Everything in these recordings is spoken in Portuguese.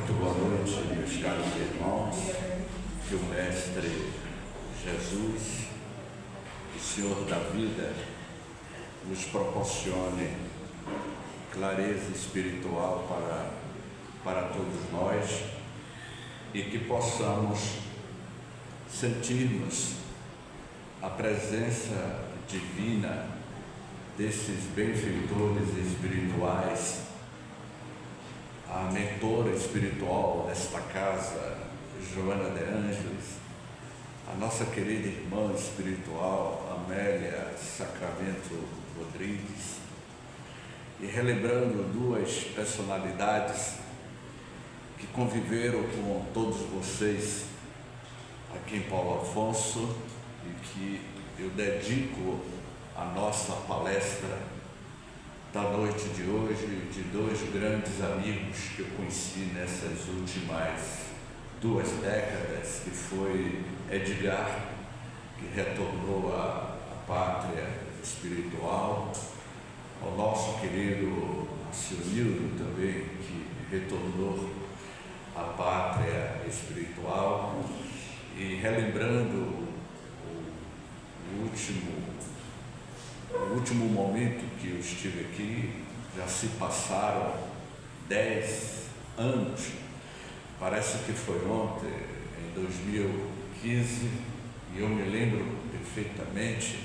Muito boa noite, meus caros irmãos. Que o Mestre Jesus, o Senhor da vida, nos proporcione clareza espiritual para todos nós e que possamos sentirmos a presença divina desses benfeitores espirituais, a mentora espiritual desta casa, Joana de Ângeles, a nossa querida irmã espiritual, Amélia Sacramento Rodrigues, e relembrando duas personalidades que conviveram com todos vocês aqui em Paulo Afonso e que eu dedico a nossa palestra da noite de hoje, de dois grandes amigos que eu conheci nessas últimas 2 décadas, que foi Edgar, que retornou à pátria espiritual, ao nosso querido Sionildo também, que retornou à pátria espiritual, e relembrando o último momento que eu estive aqui, já se passaram 10 anos, parece que foi ontem, em 2015, e eu me lembro perfeitamente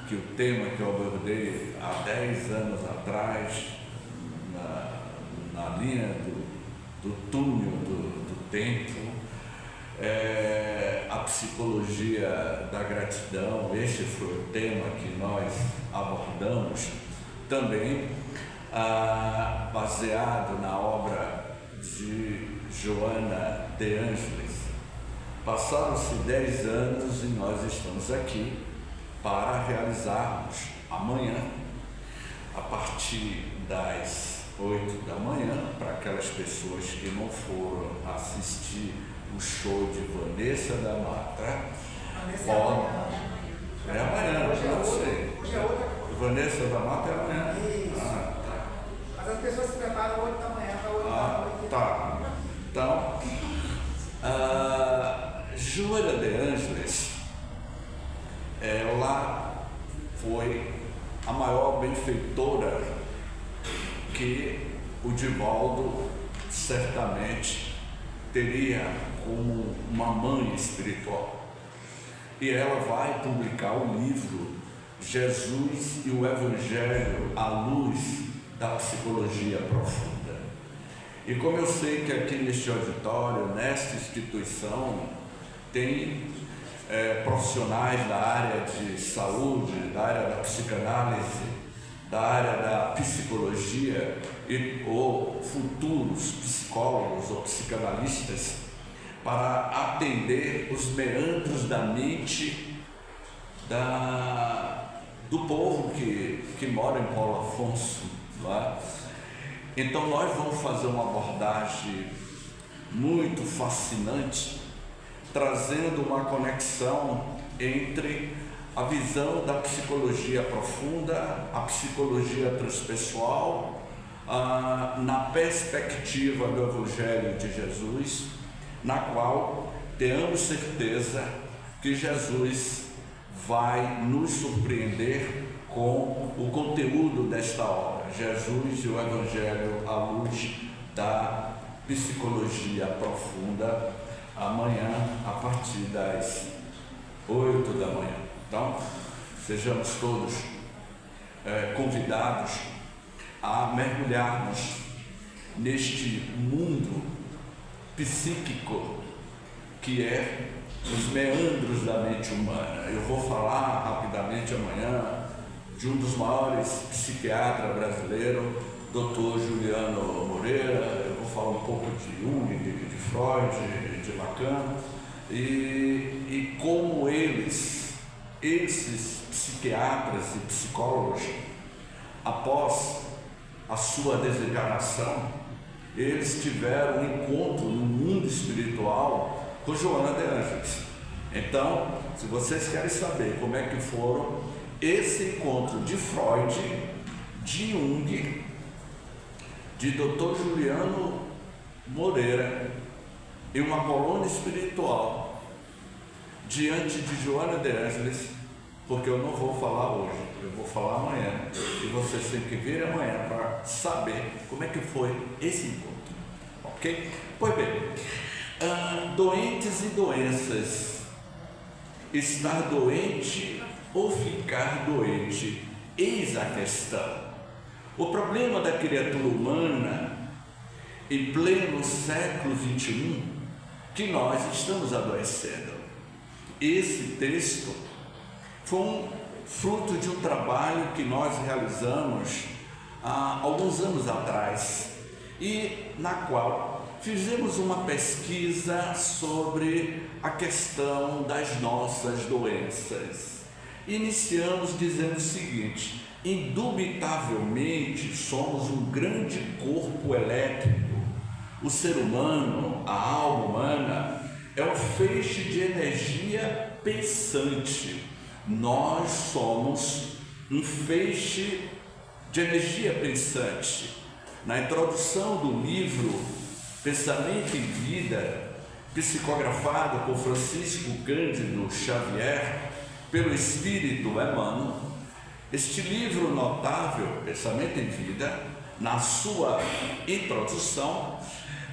que o tema que eu abordei há 10 anos atrás, na linha do túnel do tempo, a psicologia da gratidão. Este foi o tema que nós abordamos também, baseado na obra de Joana de Ângeles. Passaram-se 10 anos e nós estamos aqui para realizarmos amanhã, a partir das 8 da manhã, para aquelas pessoas que não foram assistir o show de Vanessa da Mata. É amanhã, não sei. Vanessa da Mata é amanhã. Tá. Mas as pessoas se preparam 8 da manhã para 8 da noite. Tá. Então, Joana de Ângeles, ela foi a maior benfeitora que o Divaldo certamente teria como uma mãe espiritual. E ela vai publicar o livro Jesus e o Evangelho à luz da psicologia profunda. E como eu sei que aqui neste auditório, nesta instituição, tem profissionais da área de saúde, da área da psicanálise, da área da psicologia, ou futuros psicólogos ou psicanalistas, para atender os meandros da mente do povo que mora em Paulo Afonso. Não é? Então nós vamos fazer uma abordagem muito fascinante, trazendo uma conexão entre a visão da psicologia profunda, a psicologia transpessoal, na perspectiva do Evangelho de Jesus, na qual tenhamos certeza que Jesus vai nos surpreender com o conteúdo desta obra, Jesus e o Evangelho à luz da psicologia profunda, amanhã a partir das 8 da manhã. Então, sejamos todos convidados a mergulharmos neste mundo psíquico que é os meandros da mente humana. Eu vou falar rapidamente amanhã de um dos maiores psiquiatras brasileiros, Dr. Juliano Moreira. Eu vou falar um pouco de Jung, de Freud, de Lacan, e como esses psiquiatras e psicólogos, após a sua desencarnação, eles tiveram um encontro no mundo espiritual com Joana de Ângeles. Então, se vocês querem saber como é que foram esse encontro de Freud, de Jung, de Dr. Juliano Moreira e uma coluna espiritual diante de Joana de Ângeles, porque eu não vou falar hoje, eu vou falar amanhã, e vocês têm que vir amanhã para saber como é que foi esse encontro, ok? Pois bem, doentes e doenças, estar doente ou ficar doente, eis a questão. O problema da criatura humana em pleno século XXI, que nós estamos adoecendo. Esse texto foi um fruto de um trabalho que nós realizamos há alguns anos atrás e na qual fizemos uma pesquisa sobre a questão das nossas doenças. Iniciamos dizendo o seguinte: indubitavelmente somos um grande corpo elétrico. O ser humano, a alma humana, é um feixe de energia pensante. Nós somos um feixe de energia pensante. Na introdução do livro Pensamento em Vida, psicografado por Francisco Cândido Xavier, pelo Espírito Emmanuel, este livro notável, Pensamento em Vida, na sua introdução,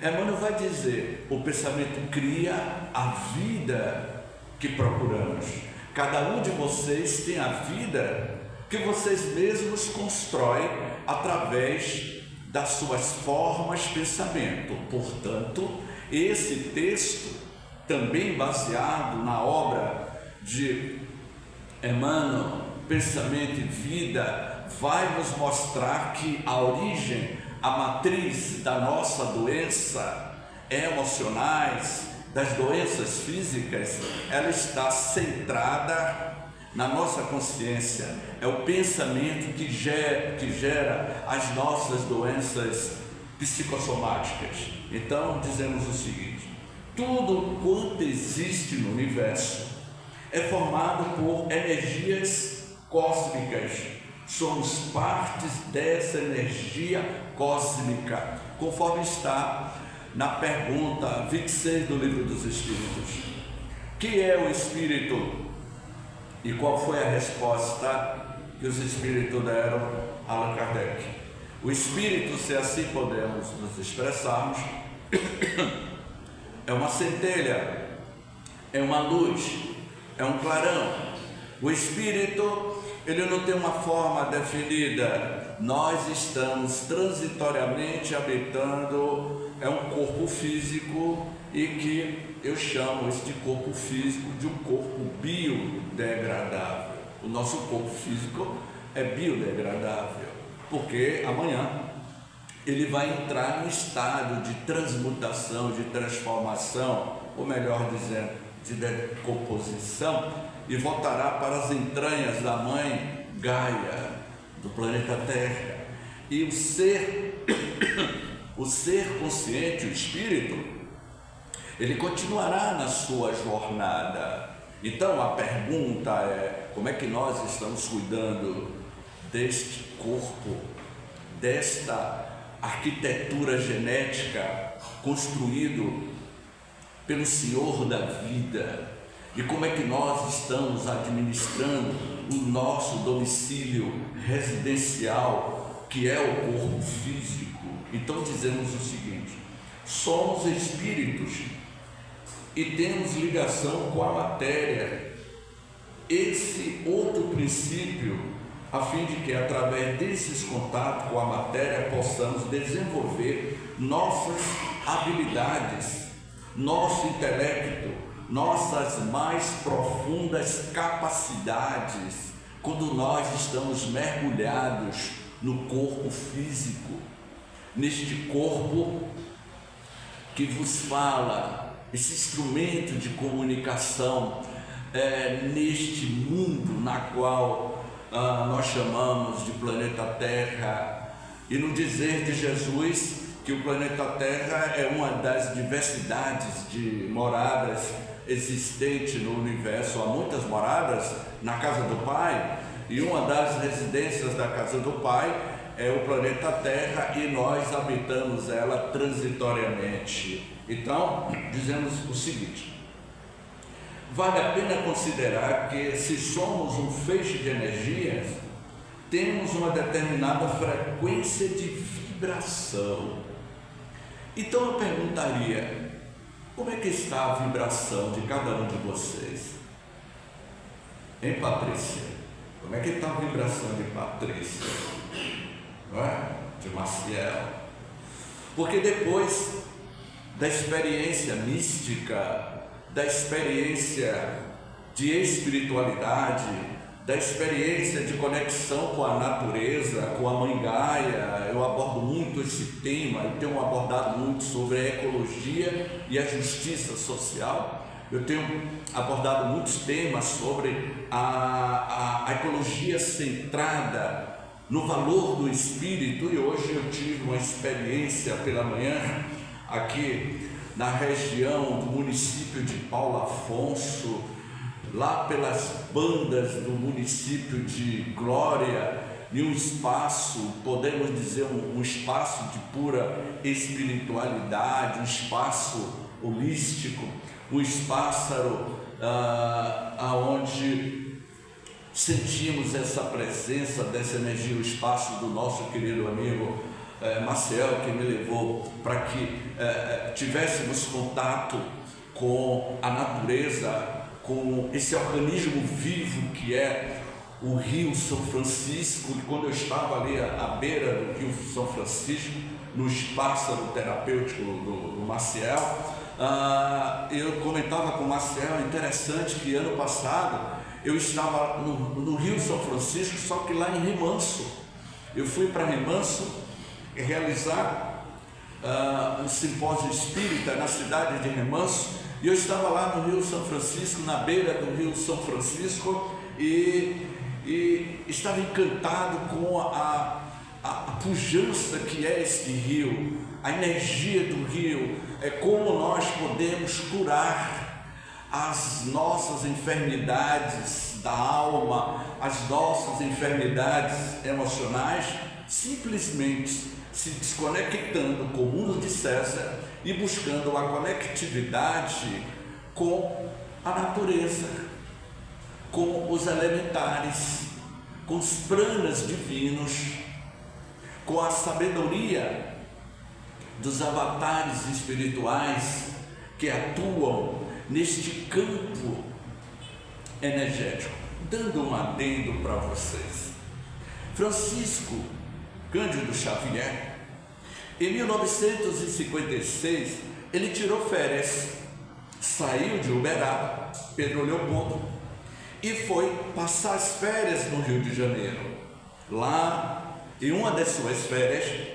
Emmanuel vai dizer: o pensamento cria a vida que procuramos. Cada um de vocês tem a vida que vocês mesmos constroem através das suas formas de pensamento. Portanto, esse texto, também baseado na obra de Emmanuel, Pensamento e Vida, vai nos mostrar que a origem, a matriz da nossa doença emocionais, das doenças físicas, ela está centrada na nossa consciência. É o pensamento que gera as nossas doenças psicossomáticas. Então, dizemos o seguinte: tudo quanto existe no universo é formado por energias cósmicas. Somos partes dessa energia cósmica, conforme está na pergunta 26 do Livro dos Espíritos. Que é o Espírito? E qual foi a resposta que os Espíritos deram a Allan Kardec? O Espírito, se assim podemos nos expressarmos, é uma centelha, é uma luz, é um clarão. O Espírito, ele não tem uma forma definida. Nós estamos transitoriamente habitando um corpo físico, e que eu chamo este corpo físico de um corpo biodegradável. O nosso corpo físico é biodegradável, porque amanhã ele vai entrar no estado de transmutação, de transformação, ou melhor dizendo, de decomposição, e voltará para as entranhas da mãe Gaia, do planeta Terra. E o ser consciente, o espírito, ele continuará na sua jornada. Então a pergunta é: como é que nós estamos cuidando deste corpo, desta arquitetura genética construído pelo Senhor da vida? E como é que nós estamos administrando o nosso domicílio residencial, que é o corpo físico? Então dizemos o seguinte: somos espíritos e temos ligação com a matéria. Esse outro princípio, a fim de que através desses contatos com a matéria possamos desenvolver nossas habilidades, nosso intelecto, nossas mais profundas capacidades, quando nós estamos mergulhados no corpo físico, neste corpo que vos fala, esse instrumento de comunicação, neste mundo na qual nós chamamos de planeta Terra. E no dizer de Jesus que o planeta Terra é uma das diversidades de moradas existentes no universo. Há muitas moradas na casa do Pai, e uma das residências da casa do Pai é o planeta Terra e nós habitamos ela transitoriamente. Então, dizemos o seguinte: vale a pena considerar que se somos um feixe de energias, temos uma determinada frequência de vibração. Então eu perguntaria, como é que está a vibração de cada um de vocês? Hein, Patrícia? Como é que está a vibração de Patrícia? Não é? De Maciel? Porque depois da experiência mística, da experiência de espiritualidade, da experiência de conexão com a natureza, com a Mãe Gaia, eu abordo muito esse tema, eu tenho abordado muito sobre a ecologia e a justiça social. Eu tenho abordado muitos temas sobre a ecologia centrada no valor do espírito, e hoje eu tive uma experiência pela manhã aqui na região do município de Paulo Afonso, lá pelas bandas do município de Glória, em um espaço, podemos dizer, um espaço de pura espiritualidade, um espaço holístico, um espaço aonde sentimos essa presença dessa energia, o espaço do nosso querido amigo Maciel, que me levou para que tivéssemos contato com a natureza, com esse organismo vivo que é o Rio São Francisco. E quando eu estava ali à beira do Rio São Francisco, no espaço terapêutico do Maciel, eu comentava com o Maciel, interessante que ano passado eu estava no Rio São Francisco, só que lá em Remanso. Eu fui para Remanso realizar um simpósio espírita na cidade de Remanso, e eu estava lá no Rio São Francisco, na beira do Rio São Francisco, e estava encantado com a pujança que é este rio, a energia do rio, como nós podemos curar as nossas enfermidades da alma, as nossas enfermidades emocionais, simplesmente se desconectando com o mundo de César e buscando a conectividade com a natureza, com os elementares, com os pranas divinos, com a sabedoria dos avatares espirituais que atuam neste campo energético. Dando um adendo para vocês, Francisco Cândido Xavier, em 1956, ele tirou férias, saiu de Uberaba, Pedro Leopoldo, e foi passar as férias no Rio de Janeiro. Lá, em uma das suas férias,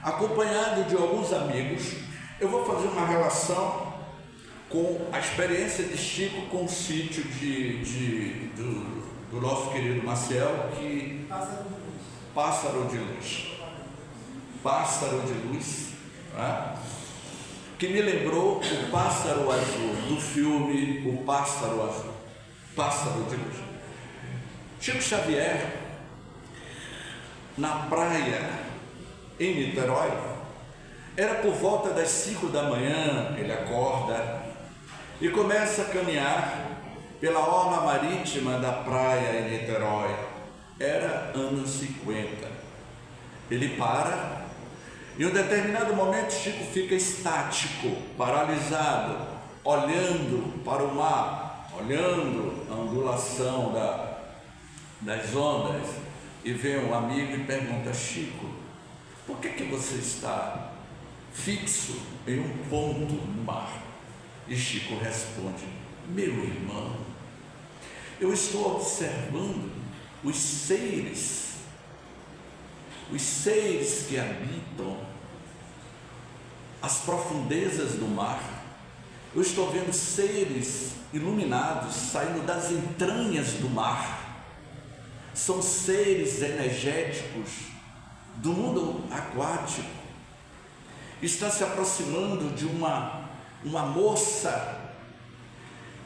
acompanhado de alguns amigos, eu vou fazer uma relação com a experiência de Chico com o sítio do nosso querido Maciel, que Pássaro de Luz, né? Que me lembrou o pássaro azul do filme O Pássaro Azul, Pássaro de Luz. Chico Xavier, na praia em Niterói, era por volta das 5 da manhã, ele acorda e começa a caminhar pela orla marítima da praia em Niterói. Era anos 50. Ele para, em um determinado momento Chico fica estático, paralisado, olhando para o mar, olhando a ondulação das ondas, e vê um amigo e pergunta: Chico, por que você está fixo em um ponto no mar? E Chico responde: meu irmão, eu estou observando os seres que habitam as profundezas do mar. Eu estou vendo seres iluminados saindo das entranhas do mar. São seres energéticos do mundo aquático. Está se aproximando de uma moça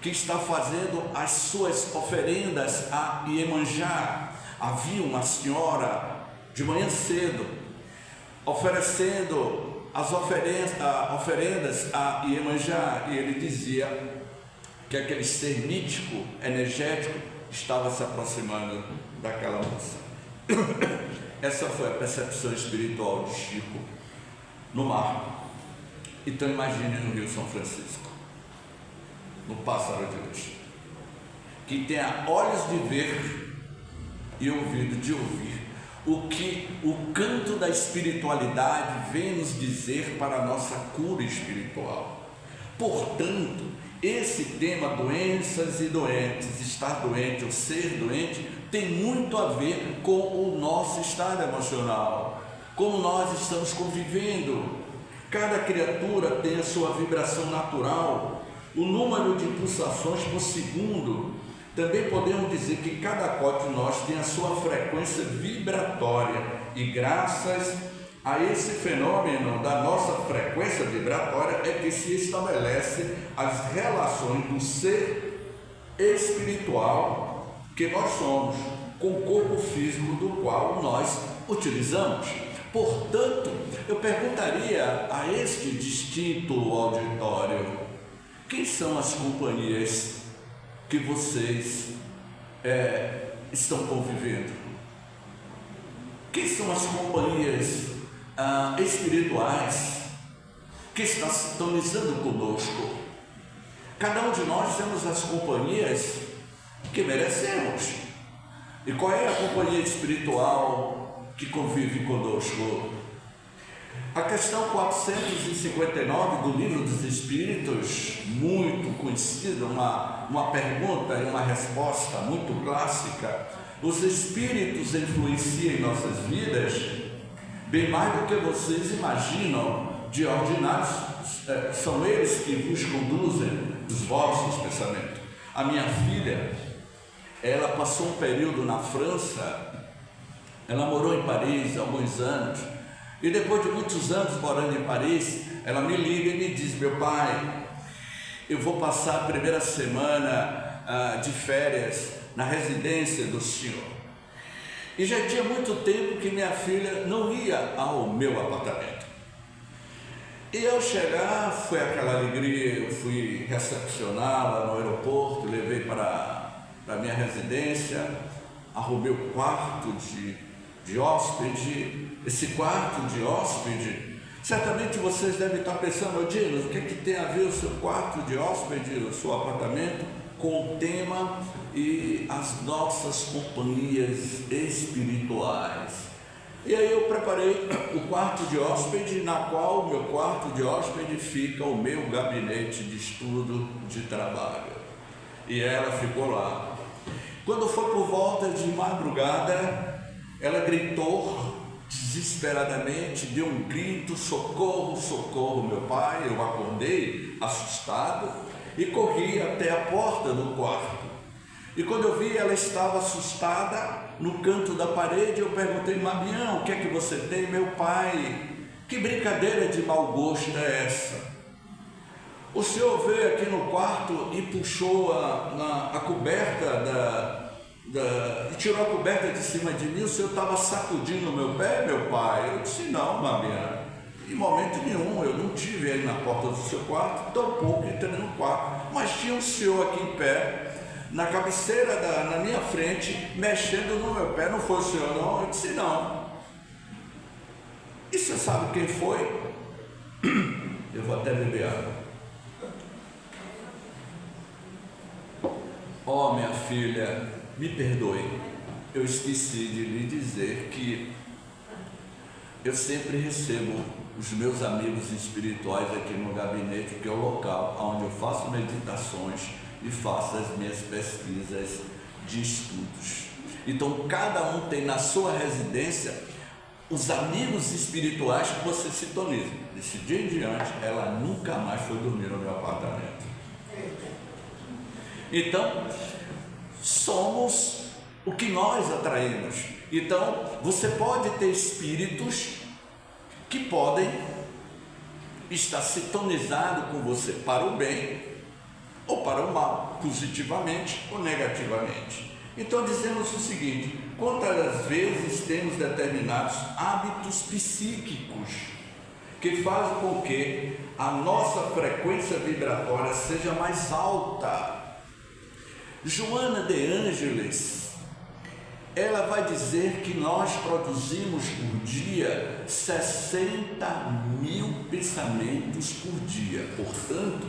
que está fazendo as suas oferendas a Iemanjá. Havia uma senhora de manhã cedo, oferecendo as oferendas a Iemanjá, e ele dizia que aquele ser mítico, energético, estava se aproximando daquela moça. Essa foi a percepção espiritual de Chico no mar. Então imagine no Rio São Francisco, no Pássaro de Luz, que tenha olhos de ver e ouvido de ouvir o que o canto da espiritualidade vem nos dizer para a nossa cura espiritual. Portanto, esse tema doenças e doentes, estar doente ou ser doente, tem muito a ver com o nosso estado emocional, como nós estamos convivendo. Cada criatura tem a sua vibração natural, o número de pulsações por segundo. Também podemos dizer que cada qual de nós tem a sua frequência vibratória, e graças a esse fenômeno da nossa frequência vibratória é que se estabelece as relações do ser espiritual que nós somos com o corpo físico do qual nós utilizamos. Portanto, eu perguntaria a este distinto auditório: quem são as companhias que vocês estão convivendo? Quem são as companhias espirituais que estão sintonizando conosco? Cada um de nós temos as companhias que merecemos. E qual é a companhia espiritual que convive conosco? A questão 459 do Livro dos Espíritos, muito conhecida, uma pergunta e uma resposta muito clássica. Os espíritos influenciam em nossas vidas bem mais do que vocês imaginam de ordinários. São eles que vos conduzem os vossos pensamentos. A minha filha, ela passou um período na França, ela morou em Paris há alguns anos, e depois de muitos anos morando em Paris, ela me liga e me diz: meu pai, eu vou passar a primeira semana de férias na residência do senhor. E já tinha muito tempo que minha filha não ia ao meu apartamento. E ao chegar, foi aquela alegria, eu fui recepcioná-la no aeroporto, levei para a minha residência, arrumei o quarto de hóspede. Esse quarto de hóspede, certamente vocês devem estar pensando: Dinos, o que tem a ver o seu quarto de hóspede, o seu apartamento, com o tema e as nossas companhias espirituais? E aí eu preparei o quarto de hóspede, na qual o meu quarto de hóspede fica o meu gabinete de estudo, de trabalho. E ela ficou lá. Quando foi por volta de madrugada, ela gritou desesperadamente, deu um grito: socorro, socorro, meu pai. Eu acordei assustado e corri até a porta do quarto. E quando eu vi, ela estava assustada no canto da parede. Eu perguntei: Mabião, o que é que você tem? Meu pai, que brincadeira de mau gosto é essa? O senhor veio aqui no quarto e puxou a coberta e tirou a coberta de cima de mim. O senhor estava sacudindo o meu pé, meu pai? Eu disse: não, Mabião, em momento nenhum, eu não tive aí na porta do seu quarto, tampouco entrei no quarto, mas tinha um senhor aqui em pé, na cabeceira na minha frente, mexendo no meu pé. Não foi o senhor, não? Eu disse: não. E você sabe quem foi? Eu vou até beber água. Oh, minha filha, me perdoe, eu esqueci de lhe dizer que eu sempre recebo os meus amigos espirituais aqui no gabinete, que é o local onde eu faço meditações e faço as minhas pesquisas de estudos. Então cada um tem na sua residência os amigos espirituais que você sintoniza. Desse dia em diante, ela nunca mais foi dormir no meu apartamento. Então, somos o que nós atraímos. Então, você pode ter espíritos que podem estar sintonizados com você para o bem ou para o mal, positivamente ou negativamente. Então, dizemos o seguinte: quantas vezes temos determinados hábitos psíquicos que fazem com que a nossa frequência vibratória seja mais alta. Joana de Ângeles, ela vai dizer que nós produzimos por dia 60.000 pensamentos por dia. Portanto,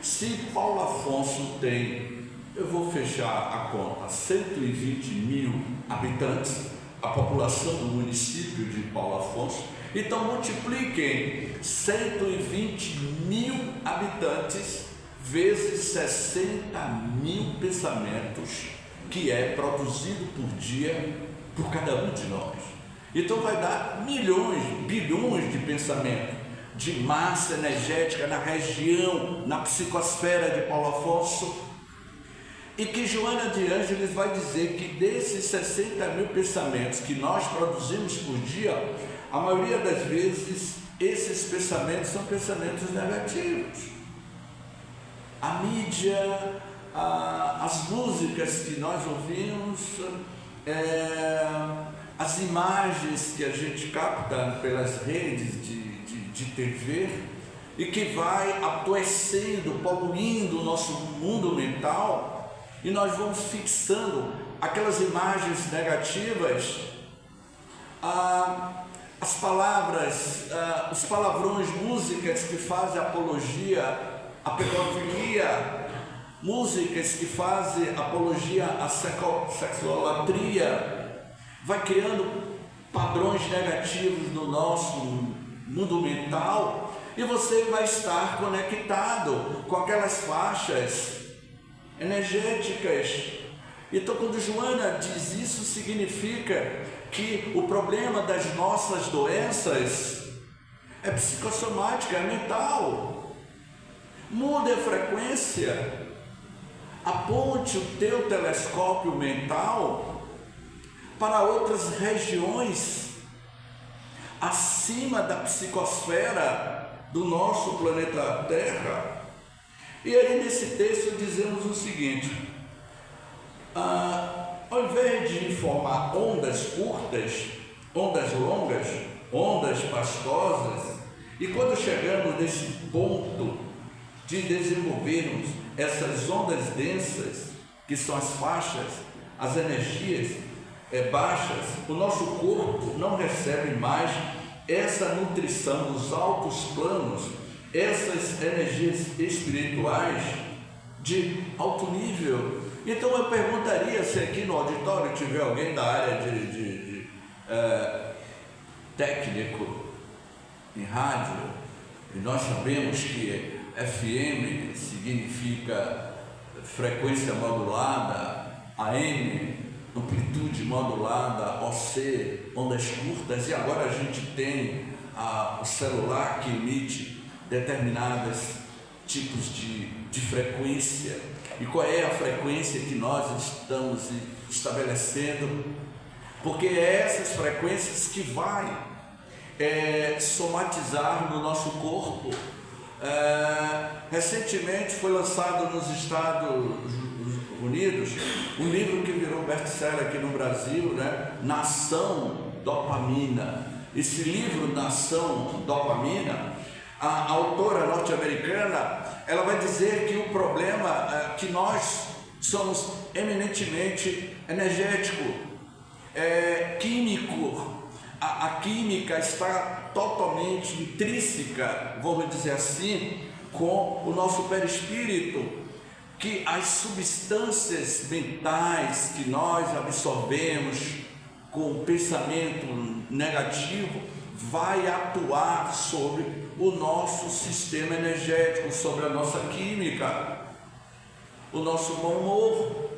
se Paulo Afonso tem, eu vou fechar a conta, 120.000 habitantes, a população do município de Paulo Afonso, então multipliquem 120.000 habitantes vezes 60.000 pensamentos, que é produzido por dia por cada um de nós. Então vai dar milhões, bilhões de pensamentos, de massa energética na região, na psicosfera de Paulo Afonso, e que Joana de Ângeles vai dizer que desses 60.000 pensamentos que nós produzimos por dia, a maioria das vezes esses pensamentos são pensamentos negativos. A mídia, as músicas que nós ouvimos, as imagens que a gente capta pelas redes de TV e que vai adoecendo, poluindo o nosso mundo mental, e nós vamos fixando aquelas imagens negativas, as palavras, os palavrões, músicas que fazem apologia à pedofilia, músicas que fazem apologia à sexolatria, vai criando padrões negativos no nosso mundo mental, e você vai estar conectado com aquelas faixas energéticas. Então, quando Joana diz isso, significa que o problema das nossas doenças é psicossomática, é mental. Mude a frequência, aponte o teu telescópio mental para outras regiões acima da psicosfera do nosso planeta Terra. E aí nesse texto dizemos o seguinte: ao invés de informar ondas curtas, ondas longas, ondas pastosas, e quando chegamos nesse ponto de desenvolvermos essas ondas densas, que são as faixas, as energias baixas, o nosso corpo não recebe mais essa nutrição dos altos planos, essas energias espirituais de alto nível. Então eu perguntaria se aqui no auditório tiver alguém da área de técnico em rádio, e nós sabemos que FM significa frequência modulada, AM, amplitude modulada, OC, ondas curtas, e agora a gente tem o celular que emite determinados tipos de frequência. E qual é a frequência que nós estamos estabelecendo? Porque é essas frequências que vai somatizar no nosso corpo. Recentemente foi lançado nos Estados Unidos um livro que virou best-seller aqui no Brasil, né? Nação Dopamina. Esse livro, Nação Dopamina, a autora norte-americana, ela vai dizer que o problema é que nós somos eminentemente energético, químico. A química está totalmente intrínseca, vamos dizer assim, com o nosso perispírito, que as substâncias mentais que nós absorvemos com o pensamento negativo vai atuar sobre o nosso sistema energético, sobre a nossa química, o nosso bom humor.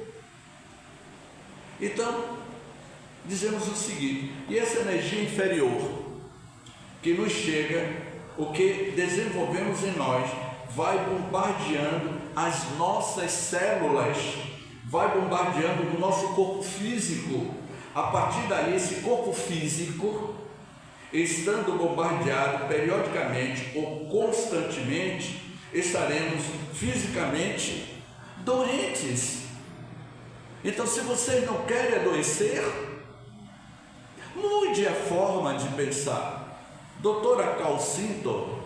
Então, dizemos o seguinte: e essa energia inferior que nos chega, o que desenvolvemos em nós, vai bombardeando as nossas células, vai bombardeando o nosso corpo físico. A partir daí, esse corpo físico, estando bombardeado periodicamente ou constantemente, estaremos fisicamente doentes. Então, se vocês não querem adoecer, Mude a forma de pensar. Doutora Calcinto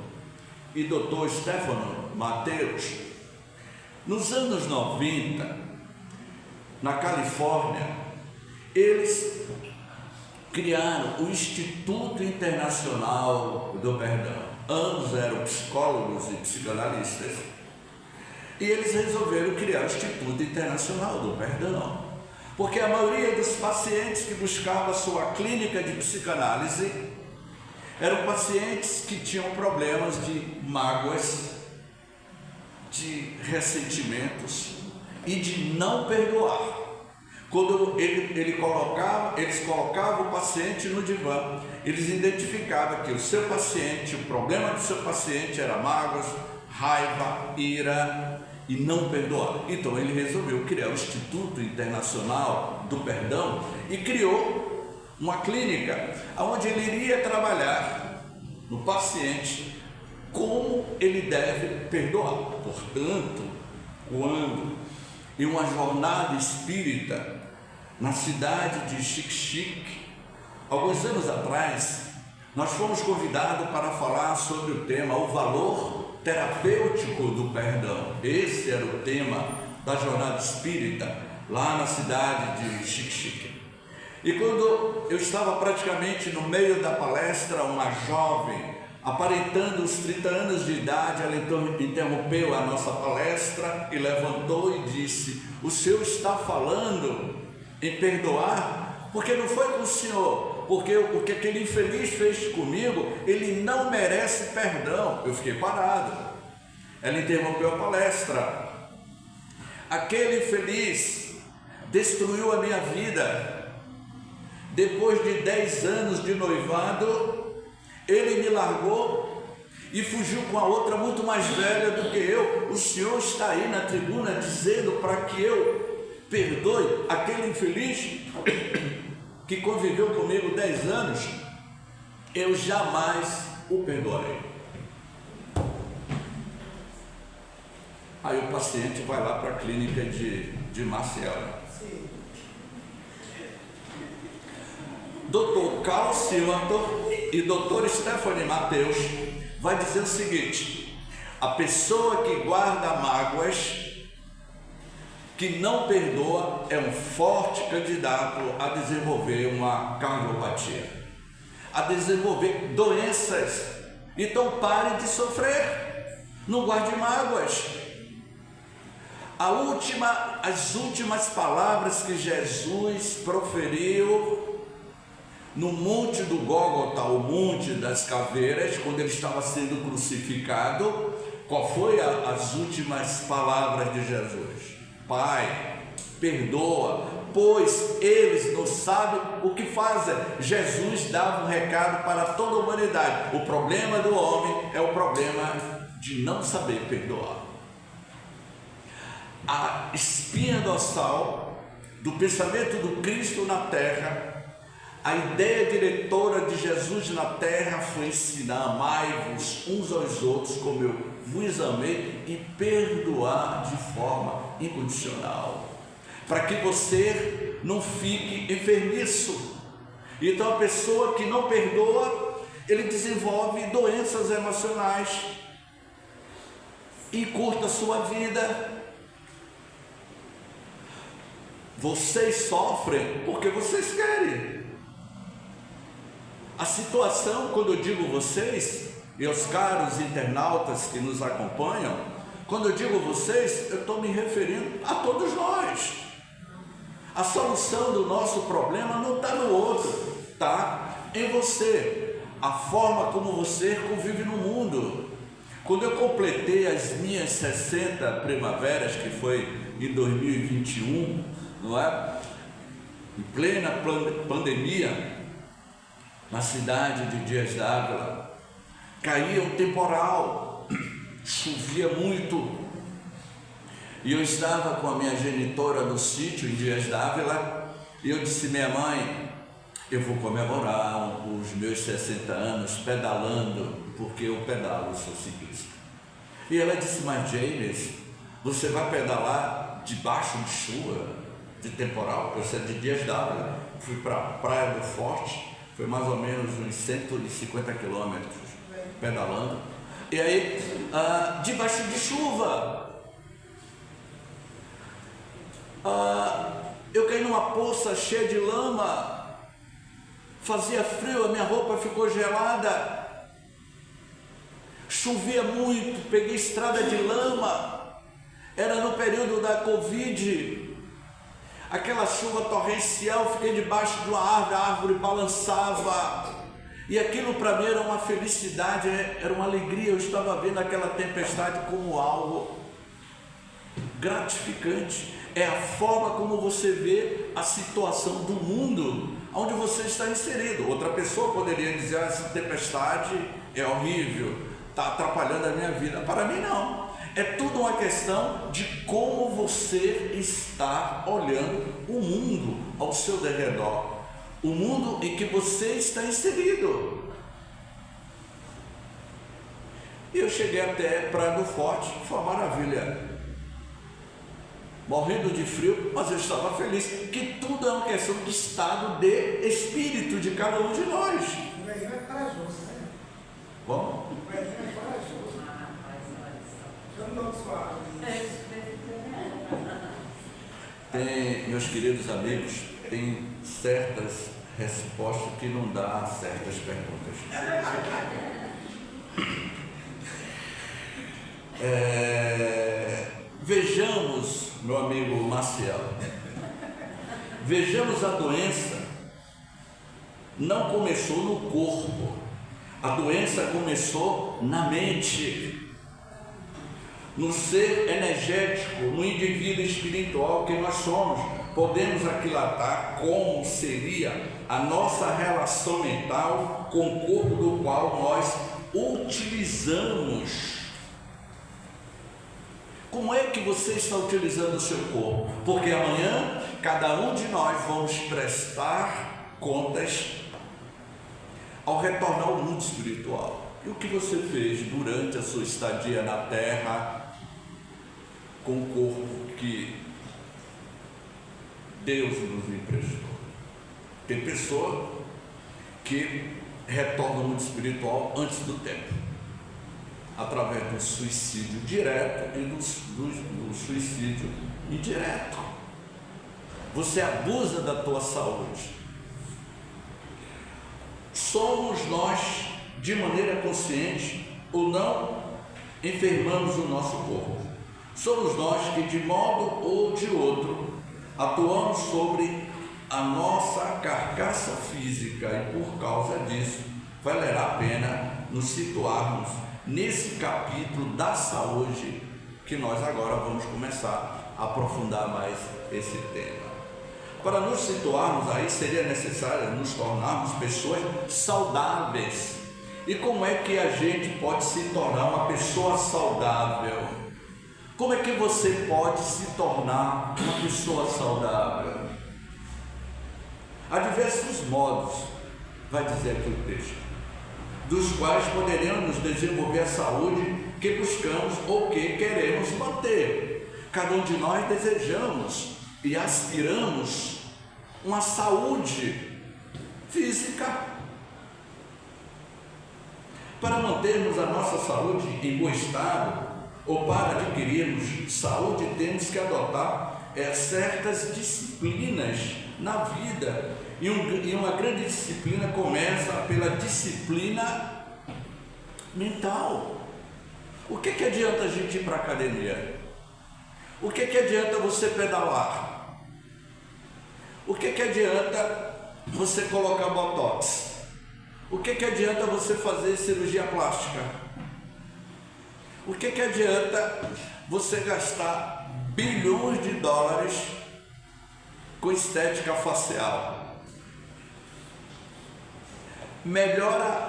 e doutor Stefano Mateus, nos anos 90, na Califórnia, eles criaram o Instituto Internacional do Perdão. Ambos eram psicólogos e psicanalistas. E eles resolveram criar o Instituto Internacional do Perdão. Porque a maioria dos pacientes que buscavam a sua clínica de psicanálise eram pacientes que tinham problemas de mágoas, de ressentimentos e de não perdoar. Quando eles colocavam o paciente no divã, eles identificavam que o seu paciente, o problema do seu paciente era mágoas, raiva, ira e não perdoar. Então ele resolveu criar o Instituto Internacional do Perdão e criou uma clínica onde ele iria trabalhar no paciente como ele deve perdoar. Portanto, quando em uma jornada espírita na cidade de Xique-Xique, alguns anos atrás, nós fomos convidados para falar sobre o tema o valor terapêutico do perdão. Esse era o tema da jornada espírita lá na cidade de Xique-Xique. E quando eu estava praticamente no meio da palestra, uma jovem, aparentando os 30 anos de idade, ela interrompeu a nossa palestra e levantou e disse: o senhor está falando em perdoar? Porque não foi com o senhor, porque o que aquele infeliz fez comigo, ele não merece perdão. Eu fiquei parado. Ela interrompeu a palestra. Aquele infeliz destruiu a minha vida. Depois de 10 anos de noivado, ele me largou e fugiu com a outra muito mais velha do que eu. O senhor está aí na tribuna dizendo para que eu perdoe aquele infeliz que conviveu comigo 10 anos? Eu jamais o perdoarei. Aí o paciente vai lá para a clínica de Marcelo. Dr. Carl Silantor e Dr. Stefano Mateus vai dizer o seguinte: a pessoa que guarda mágoas, que não perdoa, é um forte candidato a desenvolver uma cardiopatia, a desenvolver doenças. Então pare de sofrer, não guarde mágoas. As últimas palavras que Jesus proferiu no Monte do Gólgota, o Monte das Caveiras, quando ele estava sendo crucificado, qual foi as últimas palavras de Jesus? Pai, perdoa, pois eles não sabem o que fazem. Jesus dava um recado para toda a humanidade. O problema do homem é o problema de não saber perdoar. A espinha dorsal do pensamento do Cristo na terra, a ideia diretora de Jesus na terra foi ensinar: amai-vos uns aos outros como eu vos amei, e perdoar de forma incondicional, para que você não fique enfermiço. Então a pessoa que não perdoa, ele desenvolve doenças emocionais, encurta a sua vida. Vocês sofrem porque vocês querem. A situação, quando eu digo vocês, e aos caros internautas que nos acompanham, quando eu digo vocês, eu estou me referindo a todos nós. A solução do nosso problema não está no outro, está em você. A forma como você convive no mundo. Quando eu completei as minhas 60 primaveras, que foi em 2021, não é? Em plena pandemia, na cidade de Dias d'Ávila, caía um temporal, chovia muito, e eu estava com a minha genitora no sítio em Dias d'Ávila, e eu disse: minha mãe, eu vou comemorar os meus 60 anos pedalando, porque eu pedalo, sou ciclista. E ela disse: mas James, você vai pedalar debaixo de chuva, de temporal? Eu saí de Dias d'Ávila, fui para a Praia do Forte, Foi mais ou menos uns 150 quilômetros pedalando. E aí, debaixo de chuva, eu caí numa poça cheia de lama, fazia frio, a minha roupa ficou gelada, chovia muito, peguei estrada de lama, era no período da Covid, aquela chuva torrencial, fiquei debaixo de uma árvore, a árvore balançava, e aquilo para mim era uma felicidade, era uma alegria, eu estava vendo aquela tempestade como algo gratificante. É a forma como você vê a situação do mundo onde você está inserido. Outra pessoa poderia dizer, essa tempestade é horrível, está atrapalhando a minha vida. Para mim não, é tudo uma questão de como você está olhando o mundo ao seu derredor, o mundo em que você está inserido. E eu cheguei até Praia do Forte, foi uma maravilha, morrendo de frio, mas eu estava feliz, que tudo é uma questão de estado de espírito de cada um de nós. O velhinho é corajoso, né? Como? O velhinho é corajoso. Eu não dou suave. Tem, meus queridos amigos, tem certas respostas que não dá a certas perguntas. Vejamos, meu amigo Maciel, vejamos, a doença não começou no corpo, a doença começou na mente, no ser energético, no indivíduo espiritual que nós somos. Podemos aquilatar como seria a nossa relação mental com o corpo do qual nós utilizamos. Como é que você está utilizando o seu corpo? Porque amanhã cada um de nós vamos prestar contas ao retornar ao mundo espiritual. E o que você fez durante a sua estadia na Terra com o corpo que Deus nos emprestou? Tem pessoa que retorna ao mundo espiritual antes do tempo, através do suicídio direto e do suicídio indireto. Você abusa da tua saúde. Somos nós, de maneira consciente ou não, enfermamos o nosso corpo. Somos nós que, de modo ou de outro, atuamos sobre a nossa carcaça física, e por causa disso valerá a pena nos situarmos nesse capítulo da saúde, que nós agora vamos começar a aprofundar mais esse tema. Para nos situarmos aí, seria necessário nos tornarmos pessoas saudáveis. E como é que a gente pode se tornar uma pessoa saudável? Como é que você pode se tornar uma pessoa saudável? Há diversos modos, vai dizer aqui o texto, dos quais poderemos desenvolver a saúde que buscamos ou que queremos manter. Cada um de nós desejamos e aspiramos uma saúde física. Para mantermos a nossa saúde em bom estado, ou para adquirirmos saúde, temos que adotar certas disciplinas na vida. E uma grande disciplina começa pela disciplina mental. O que adianta a gente ir para a academia? O que adianta você pedalar? O que adianta você colocar botox? O que adianta você fazer cirurgia plástica? O que adianta você gastar bilhões de dólares com estética facial? Melhora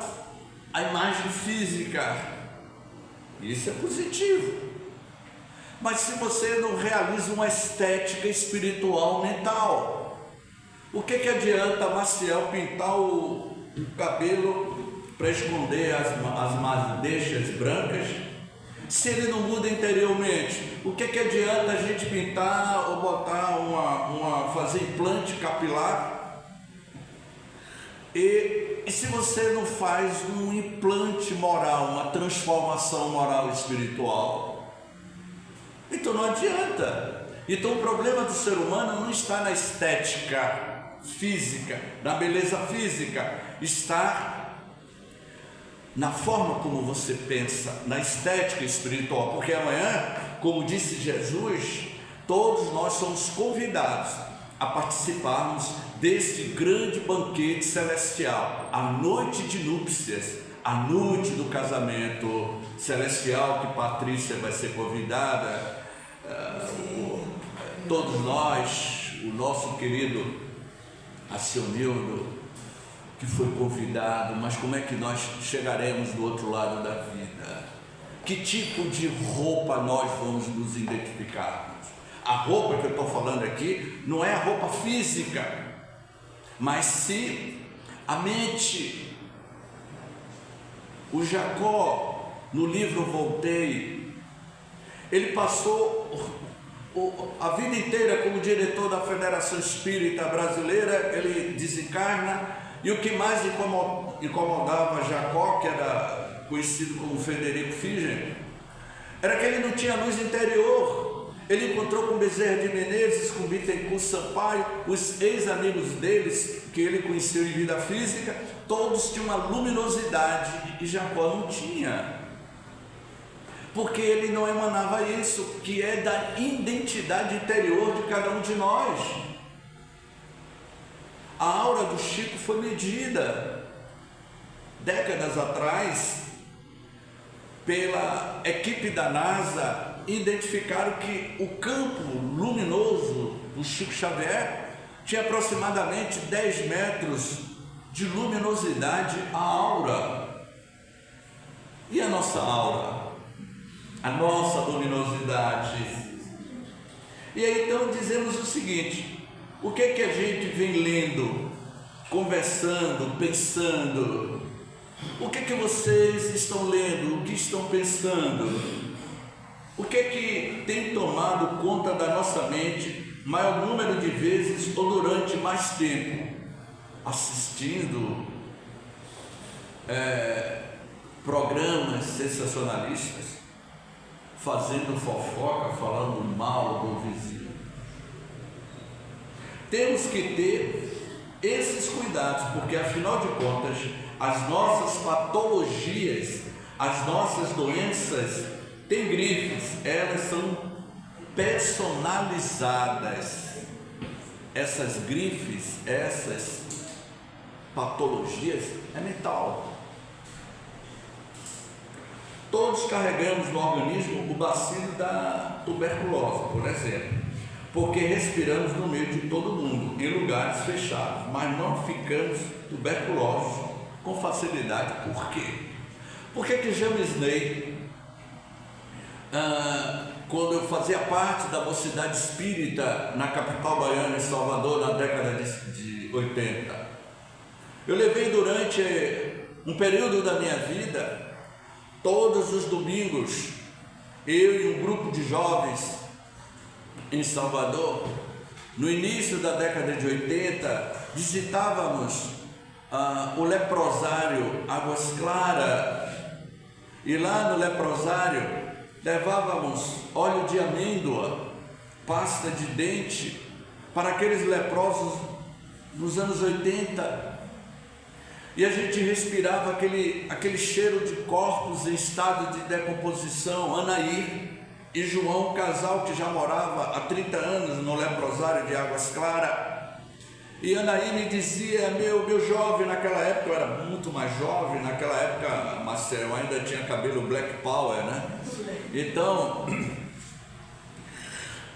a imagem física, isso é positivo, mas se você não realiza uma estética espiritual mental, o que adianta Maciel pintar o cabelo para esconder as madeixas brancas, se ele não muda interiormente? O que adianta a gente pintar ou botar fazer implante capilar E se você não faz um implante moral, uma transformação moral e espiritual, então não adianta. Então o problema do ser humano não está na estética física, na beleza física, está na forma como você pensa, na estética espiritual, porque amanhã, como disse Jesus, todos nós somos convidados a participarmos desse grande banquete celestial, a noite de núpcias, a noite do casamento celestial, que Patrícia vai ser convidada, todos nós, o nosso querido Acionildo, que foi convidado, mas como é que nós chegaremos do outro lado da vida? Que tipo de roupa nós vamos nos identificar? A roupa que eu estou falando aqui não é a roupa física, mas se a mente. O Jacó, no livro Voltei, ele passou a vida inteira como diretor da Federação Espírita Brasileira, ele desencarna, e o que mais incomodava Jacó, que era conhecido como Frederico Fingen, era que ele não tinha luz interior. Ele encontrou com Bezerra de Menezes, com Bittencourt Sampaio, os ex-amigos deles, que ele conheceu em vida física, todos tinham uma luminosidade, e Jacó não tinha. Porque ele não emanava isso, que é da identidade interior de cada um de nós. A aura do Chico foi medida décadas atrás pela equipe da NASA. Identificaram que o campo luminoso do Chico Xavier tinha aproximadamente 10 metros de luminosidade a aura. E a nossa aura? A nossa luminosidade. E aí então dizemos o seguinte: o que é que a gente vem lendo, conversando, pensando? O que é que vocês estão lendo? O que estão pensando? O que é que tem tomado conta da nossa mente maior número de vezes ou durante mais tempo? Assistindo programas sensacionalistas, fazendo fofoca, falando mal do vizinho. Temos que ter esses cuidados, porque afinal de contas, as nossas patologias, as nossas doenças têm grifes, elas são personalizadas. Essas grifes, essas patologias é mental. Todos carregamos no organismo o bacilo da tuberculose, por exemplo, porque respiramos no meio de todo mundo, em lugares fechados, mas não ficamos tuberculosos com facilidade. Por quê? Por que James Ney, quando eu fazia parte da Mocidade Espírita na capital baiana, em Salvador, na década de 80, eu levei durante um período da minha vida, todos os domingos, eu e um grupo de jovens em Salvador, no início da década de 80, visitávamos o leprosário Águas Claras, e lá no leprosário levávamos óleo de amêndoa, pasta de dente para aqueles leprosos nos anos 80, e a gente respirava aquele cheiro de corpos em estado de decomposição. Anaí e João, um casal que já morava há 30 anos no leprosário de Águas Claras, e Anaí me dizia: meu jovem, naquela época eu era muito mais jovem, naquela época, Marcelo, ainda tinha cabelo Black Power, né? Então,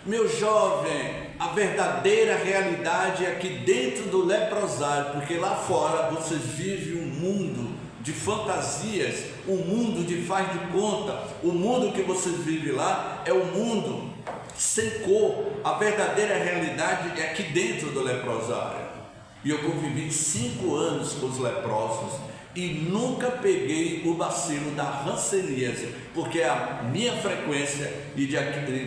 meu jovem, a verdadeira realidade é aqui dentro do leprosário, porque lá fora vocês vivem um mundo de fantasias, um mundo de faz de conta. O mundo que vocês vivem lá é um mundo sem cor. A verdadeira realidade é aqui dentro do leprosário. E eu convivi 5 anos com os leprosos e nunca peguei o bacilo da hanseníase, porque a minha frequência e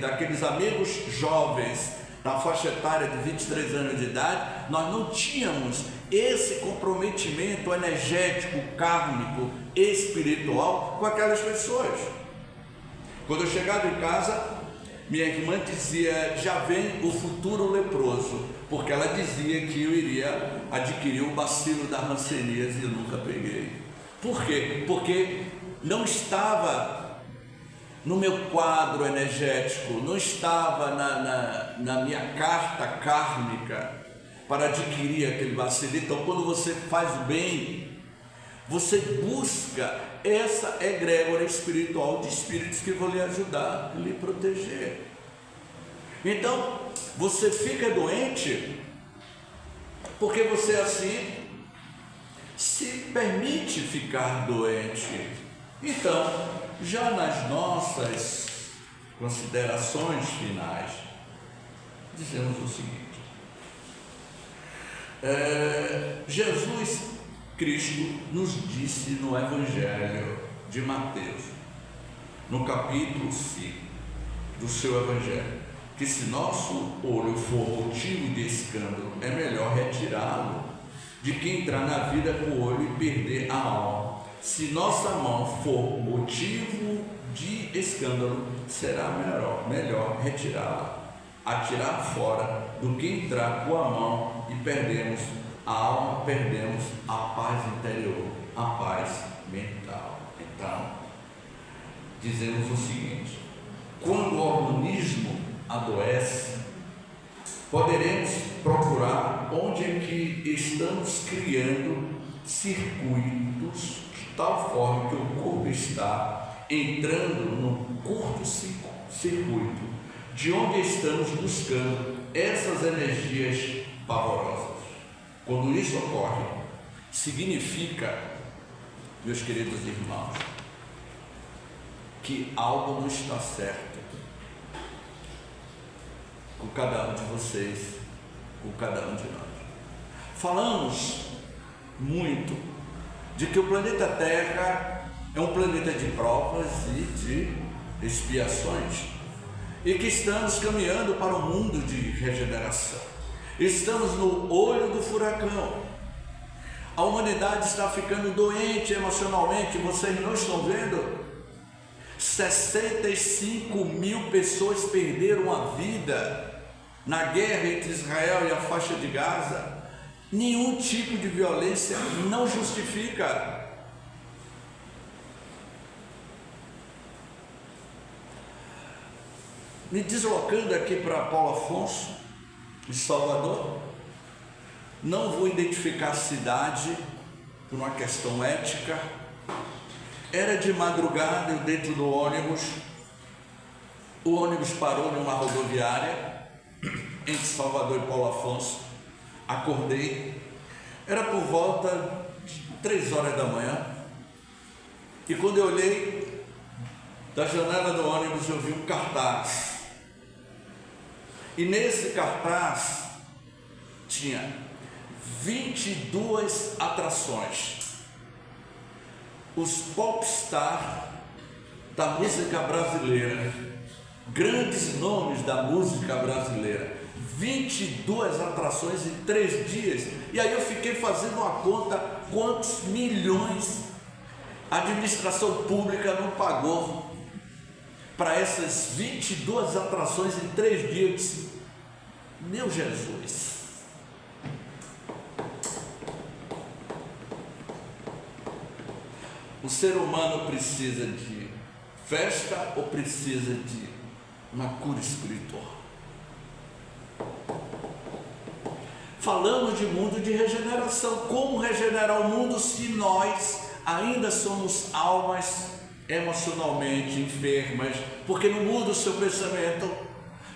daqueles amigos jovens na faixa etária de 23 anos de idade, nós não tínhamos esse comprometimento energético, kármico, espiritual com aquelas pessoas. Quando eu chegava em casa, minha irmã dizia: já vem o futuro leproso, porque ela dizia que eu iria adquirir o bacilo da hanseníase e eu nunca peguei. Por quê? Porque não estava no meu quadro energético, não estava na minha carta kármica para adquirir aquele bacilo. Então, quando você faz o bem, você busca essa egrégora espiritual de espíritos que vão lhe ajudar, lhe proteger. Então, você fica doente porque você assim se permite ficar doente. Então, já nas nossas considerações finais, dizemos o seguinte: Jesus Cristo nos disse no Evangelho de Mateus, no capítulo 5 do seu Evangelho, que se nosso olho for motivo de escândalo, é melhor retirá-lo de que entrar na vida com o olho e perder a alma. Se nossa mão for motivo de escândalo, será melhor retirá-la, atirar fora, do que entrar com a mão e perdemos a alma, perdemos a paz interior, a paz mental. Então, dizemos o seguinte: quando o organismo adoece, poderemos procurar onde é que estamos criando circuitos de tal forma que o corpo está entrando num curto-circuito, de onde estamos buscando essas energias pavorosas. Quando isso ocorre, significa, meus queridos irmãos, que algo não está certo com cada um de vocês, com cada um de nós. Falamos muito de que o planeta Terra é um planeta de provas e de expiações, e que estamos caminhando para um mundo de regeneração. Estamos no olho do furacão. A humanidade está ficando doente emocionalmente. Vocês não estão vendo? 65 mil pessoas perderam a vida na guerra entre Israel e a faixa de Gaza. Nenhum tipo de violência não justifica. Me deslocando aqui para Paulo Afonso, de Salvador, não vou identificar a cidade por uma questão ética. Era de madrugada, eu dentro do ônibus, o ônibus parou numa rodoviária entre Salvador e Paulo Afonso. Acordei, era por volta de 3 horas da manhã, e quando eu olhei da janela do ônibus, eu vi um cartaz, e nesse cartaz tinha 22 atrações. Os popstar da música brasileira, grandes nomes da música brasileira, 22 atrações em 3 dias. E aí eu fiquei fazendo uma conta, quantos milhões a administração pública não pagou para essas 22 atrações em 3 dias. Eu disse: meu Jesus, o ser humano precisa de festa ou precisa de uma cura espiritual? Falamos de mundo de regeneração. Como regenerar o mundo se nós ainda somos almas emocionalmente enfermas, porque não muda o seu pensamento?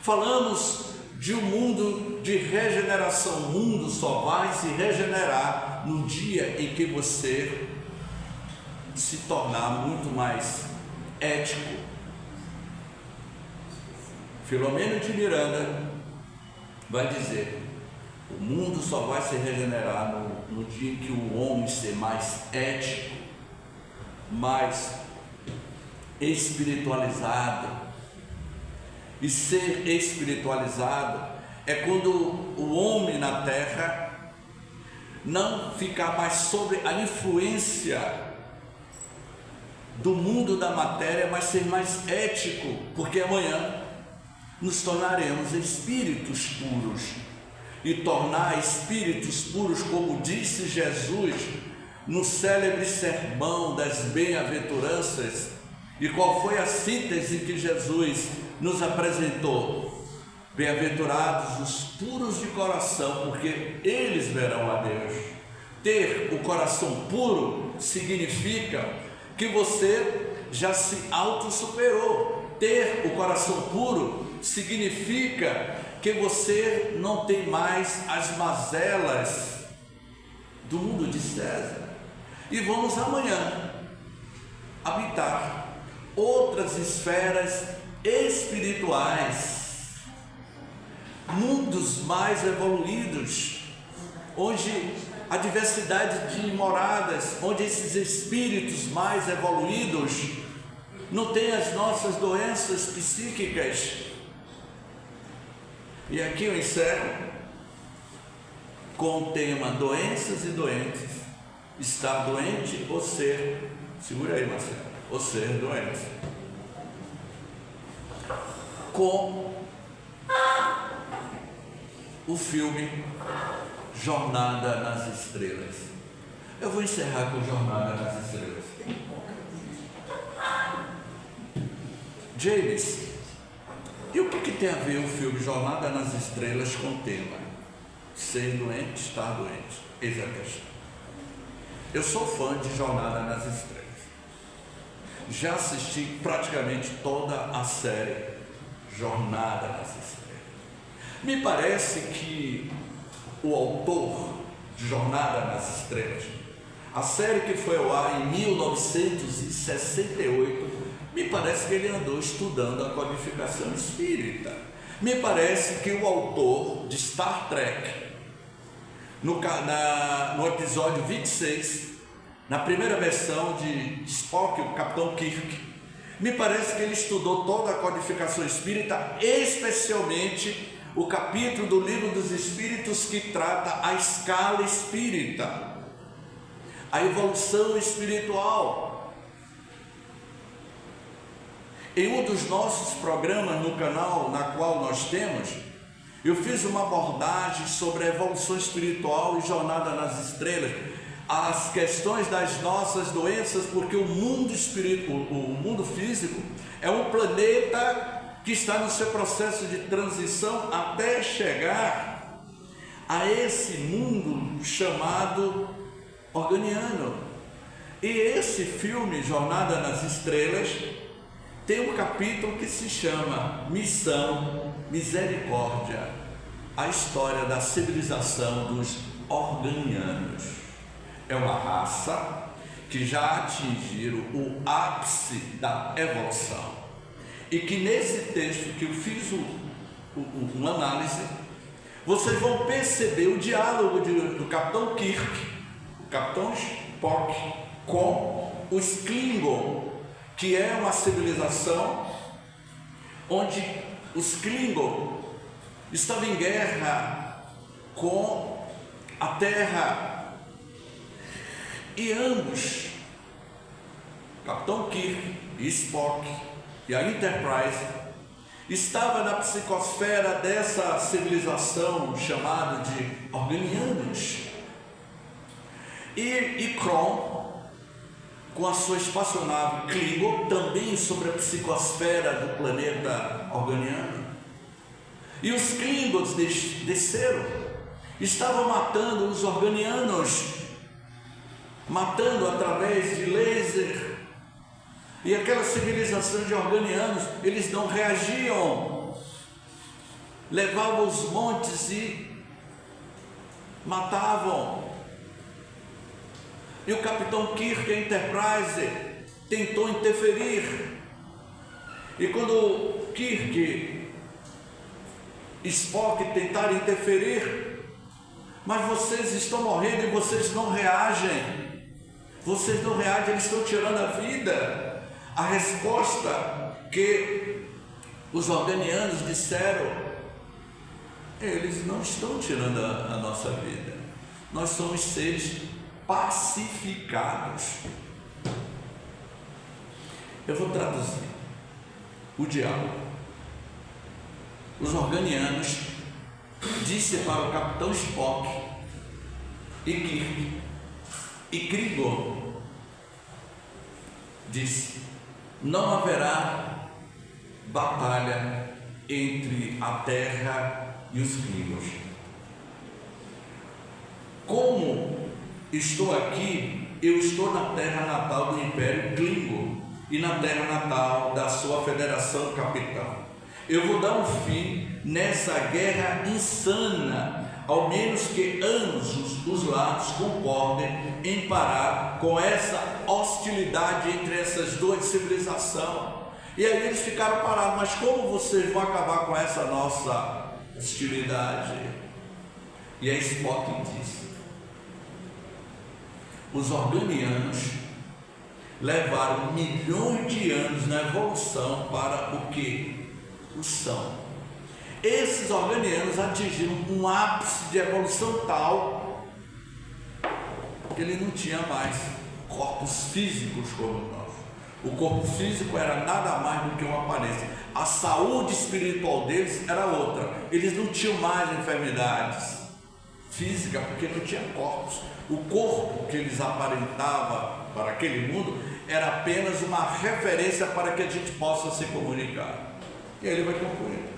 Falamos de um mundo de regeneração. O mundo só vai se regenerar no dia em que você se tornar muito mais ético. Filomeno de Miranda vai dizer: o mundo só vai se regenerar no dia em que o homem ser mais ético, mais espiritualizado. E ser espiritualizado é quando o homem na terra não ficar mais sob a influência do mundo da matéria, mas ser mais ético, porque amanhã nos tornaremos espíritos puros. E tornar espíritos puros, como disse Jesus no célebre sermão das bem-aventuranças. E qual foi a síntese que Jesus nos apresentou? Bem-aventurados os puros de coração, porque eles verão a Deus. Ter o coração puro significa que você já se auto-superou. Ter o coração puro significa que você não tem mais as mazelas do mundo de César. E vamos amanhã habitar outras esferas espirituais, mundos mais evoluídos, onde a diversidade de moradas, onde esses espíritos mais evoluídos não têm as nossas doenças psíquicas. E aqui eu encerro com o tema doenças e doentes. Estar doente ou ser, segura aí, Marcelo, ou ser doente. Com o filme Jornada nas Estrelas. Eu vou encerrar com Jornada nas Estrelas. James, e o que tem a ver o filme Jornada nas Estrelas com o tema? Ser doente, estar doente. Eis a questão. Eu sou fã de Jornada nas Estrelas. Já assisti praticamente toda a série Jornada nas Estrelas. Me parece que o autor de Jornada nas Estrelas, a série que foi ao ar em 1968, me parece que ele andou estudando a codificação espírita. Me parece que o autor de Star Trek, no episódio 26, na primeira versão de Spock, o Capitão Kirk, me parece que ele estudou toda a codificação espírita, especialmente o capítulo do Livro dos Espíritos que trata a escala espírita, a evolução espiritual. Em um dos nossos programas no canal, na qual nós temos, eu fiz uma abordagem sobre a evolução espiritual e Jornada nas Estrelas, as questões das nossas doenças, porque o mundo espiritual, o mundo físico, é um planeta que está no seu processo de transição até chegar a esse mundo chamado organiano. E esse filme, Jornada nas Estrelas, tem um capítulo que se chama Missão Misericórdia, a história da civilização dos organianos. É uma raça que já atingiram o ápice da evolução. E que nesse texto que eu fiz uma análise, vocês vão perceber o diálogo do Capitão Kirk, o Capitão Spock, com os Klingon, que é uma civilização onde os Klingon estavam em guerra com a Terra. E ambos, Capitão Kirk e Spock e a Enterprise, estavam na psicosfera dessa civilização chamada de organianos. E Kron, com a sua espaçonave Klingon, também sobre a psicosfera do planeta organiano. E os Klingons desceram, estavam matando os organianos, matando através de laser. E aquela civilização de organianos, eles não reagiam, levavam os montes e matavam. E o Capitão Kirk, a Enterprise, tentou interferir. E quando Kirk e Spock tentaram interferir, mas vocês estão morrendo e vocês não reagem. Vocês não reagem, eles estão tirando a vida. A resposta que os organianos disseram eles não estão tirando a nossa vida. Nós somos seres pacificados. Eu vou traduzir. O diabo, os organianos, disse para o capitão Spock e Kirk e Krieger, disse: não haverá batalha entre a terra e os rios. Como estou aqui, eu estou na terra natal do Império Klingon e na terra natal da sua Federação Capital. Eu vou dar um fim nessa guerra insana, ao menos que ambos os lados concordem em parar com essa hostilidade entre essas duas civilizações. E aí eles ficaram parados: mas como vocês vão acabar com essa nossa hostilidade? E aí Spock disse: os organianos levaram milhões de anos na evolução para o que o são. Esses organianos atingiram um ápice de evolução tal que ele não tinha mais corpos físicos como nós. O corpo físico era nada mais do que uma aparência. A saúde espiritual deles era outra. Eles não tinham mais enfermidades físicas porque não tinham corpos. O corpo que eles aparentavam para aquele mundo era apenas uma referência para que a gente possa se comunicar. E aí ele vai concluir.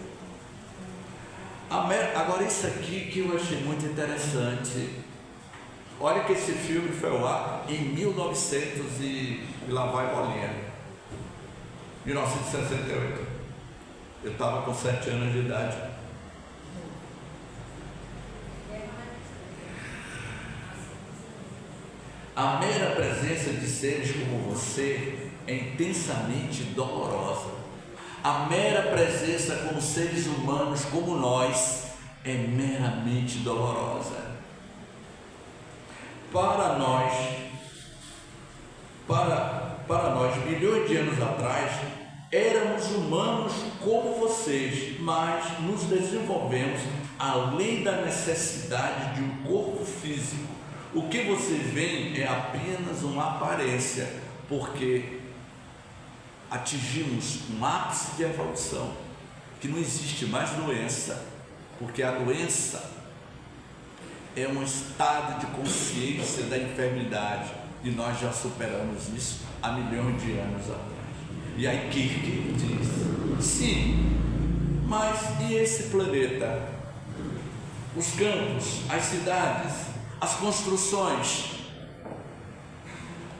Agora isso aqui que eu achei muito interessante. Olha que esse filme foi ao ar em 1900 e lá vai bolinha, 1968. Eu estava com 7 anos de idade. A mera presença de seres como você é intensamente dolorosa. A mera presença como seres humanos como nós é meramente dolorosa. Para nós, milhões de anos atrás, éramos humanos como vocês, mas nos desenvolvemos além da necessidade de um corpo físico. O que vocês veem é apenas uma aparência, porque atingimos um ápice de evolução, que não existe mais doença, porque a doença é um estado de consciência da enfermidade, e nós já superamos isso há milhões de anos atrás. E aí Kirk diz: sim, mas e esse planeta? Os campos, as cidades, as construções?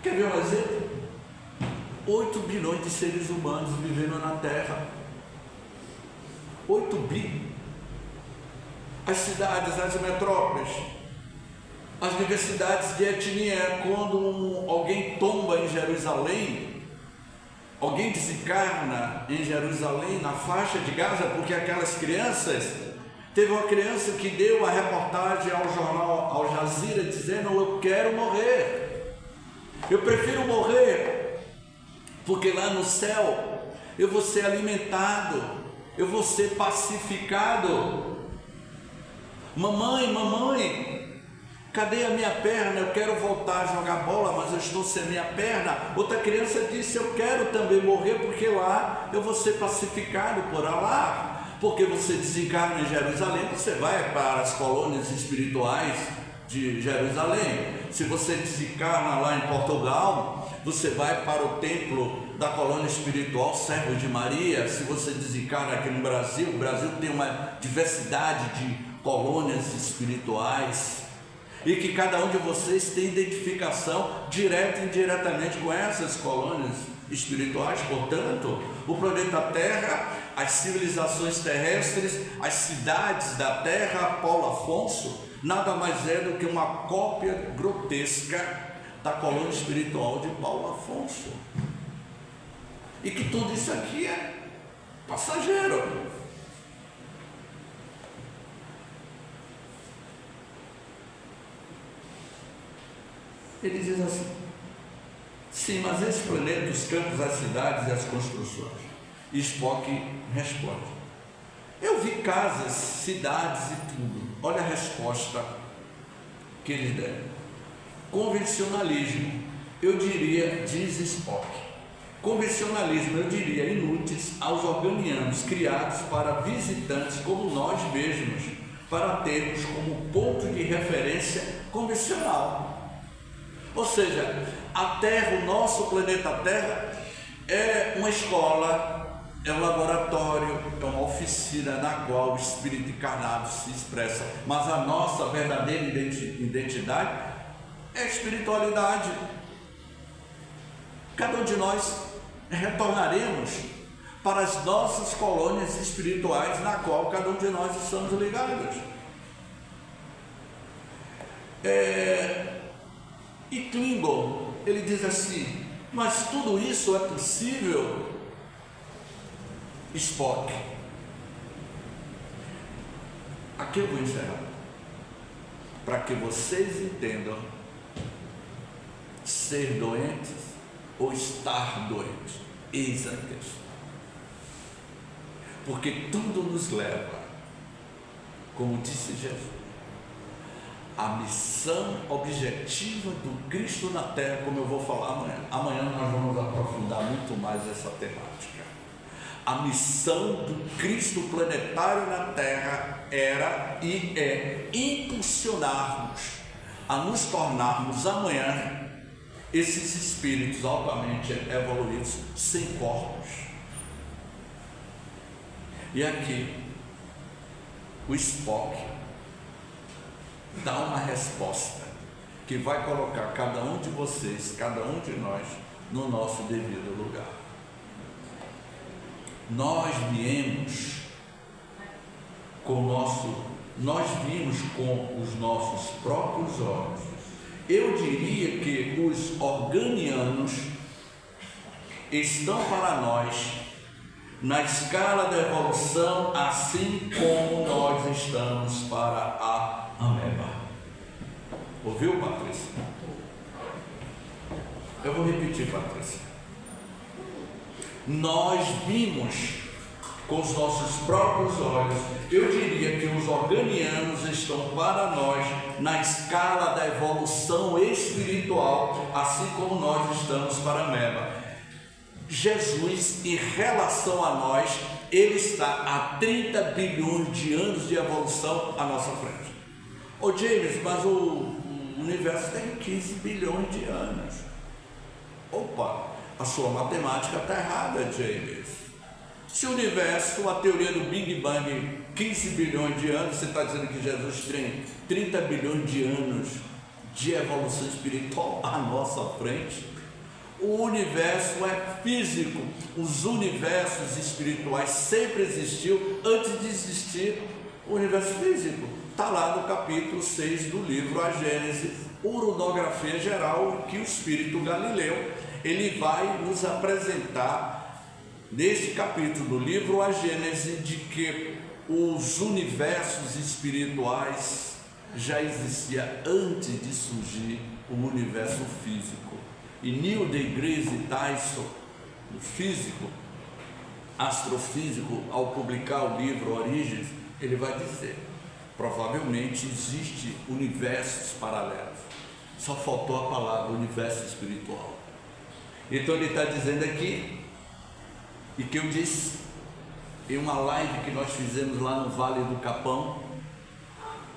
Quer ver um exemplo? 8 bilhões de seres humanos vivendo na Terra. 8 bi. As cidades, as metrópoles, as diversidades de etnia. Quando alguém tomba em Jerusalém, alguém desencarna em Jerusalém, na faixa de Gaza, porque aquelas crianças, teve uma criança que deu a reportagem ao jornal Al Jazeera dizendo: eu quero morrer, eu prefiro morrer, porque lá no céu eu vou ser alimentado, eu vou ser pacificado. Mamãe, cadê a minha perna? Eu quero voltar a jogar bola, mas eu estou sem minha perna. Outra criança disse: eu quero também morrer, porque lá eu vou ser pacificado por Allah. Porque você desencarna em Jerusalém, você vai para as colônias espirituais de Jerusalém. Se você desencarna lá em Portugal, você vai para o templo da colônia espiritual Servo de Maria. Se você desencarna aqui no Brasil, o Brasil tem uma diversidade de colônias espirituais, e que cada um de vocês tem identificação direta e indiretamente com essas colônias espirituais. Portanto, o planeta Terra, as civilizações terrestres, as cidades da Terra, Paulo Afonso, nada mais é do que uma cópia grotesca da colônia espiritual de Paulo Afonso, e que tudo isso aqui é passageiro. Ele diz assim: sim, mas esse planeta, os campos, as cidades e as construções. E Spock responde: Eu vi casas, cidades e tudo. Olha a resposta que eles deram. Convencionalismo, eu diria, diz Spock. Convencionalismo, eu diria, inúteis aos organianos, criados para visitantes como nós mesmos, para termos como ponto de referência convencional. Ou seja, a Terra, o nosso planeta Terra, é uma escola, é um laboratório, é uma oficina na qual o espírito encarnado se expressa, mas a nossa verdadeira identidade é a espiritualidade. Cada um de nós retornaremos para as nossas colônias espirituais, na qual cada um de nós estamos ligados. E Klingon, ele diz assim: mas tudo isso é possível, Spock. Aqui eu vou encerrar, para que vocês entendam ser doentes ou estar doentes. Eis a questão. Porque tudo nos leva, como disse Jesus, a missão objetiva do Cristo na Terra, como eu vou falar amanhã. Amanhã nós vamos aprofundar muito mais essa temática. A missão do Cristo planetário na Terra era e é impulsionarmos a nos tornarmos amanhã esses espíritos altamente evoluídos sem corpos. E aqui o Spock dá uma resposta que vai colocar cada um de vocês, cada um de nós, no nosso devido lugar. Nós vimos com os nossos próprios olhos. Eu diria que os organianos estão para nós na escala da evolução, assim como nós estamos para a ameba. Ouviu, Patrícia? Eu vou repetir, Patrícia. Nós vimos com os nossos próprios olhos. Eu diria que os organianos estão para nós na escala da evolução espiritual, assim como nós estamos para a ameba. Jesus, em relação a nós, ele está a 30 bilhões de anos de evolução à nossa frente. Ô James, mas o universo tem 15 bilhões de anos. Opa, a sua matemática está errada, James. Se o universo, a teoria do Big Bang, 15 bilhões de anos, você está dizendo que Jesus tem 30 bilhões de anos de evolução espiritual à nossa frente? O universo é físico, os universos espirituais sempre existiu antes de existir o universo físico. Está lá no capítulo 6 do livro A Gênese, uronografia geral, que o Espírito Galileu, ele vai nos apresentar neste capítulo do livro A Gênese, de que os universos espirituais já existiam antes de surgir o universo físico. E Neil deGrasse Tyson, o físico, astrofísico, ao publicar o livro Origens, ele vai dizer: provavelmente existe universos paralelos. Só faltou a palavra universo espiritual. Então ele está dizendo aqui, e que eu disse em uma live que nós fizemos lá no Vale do Capão,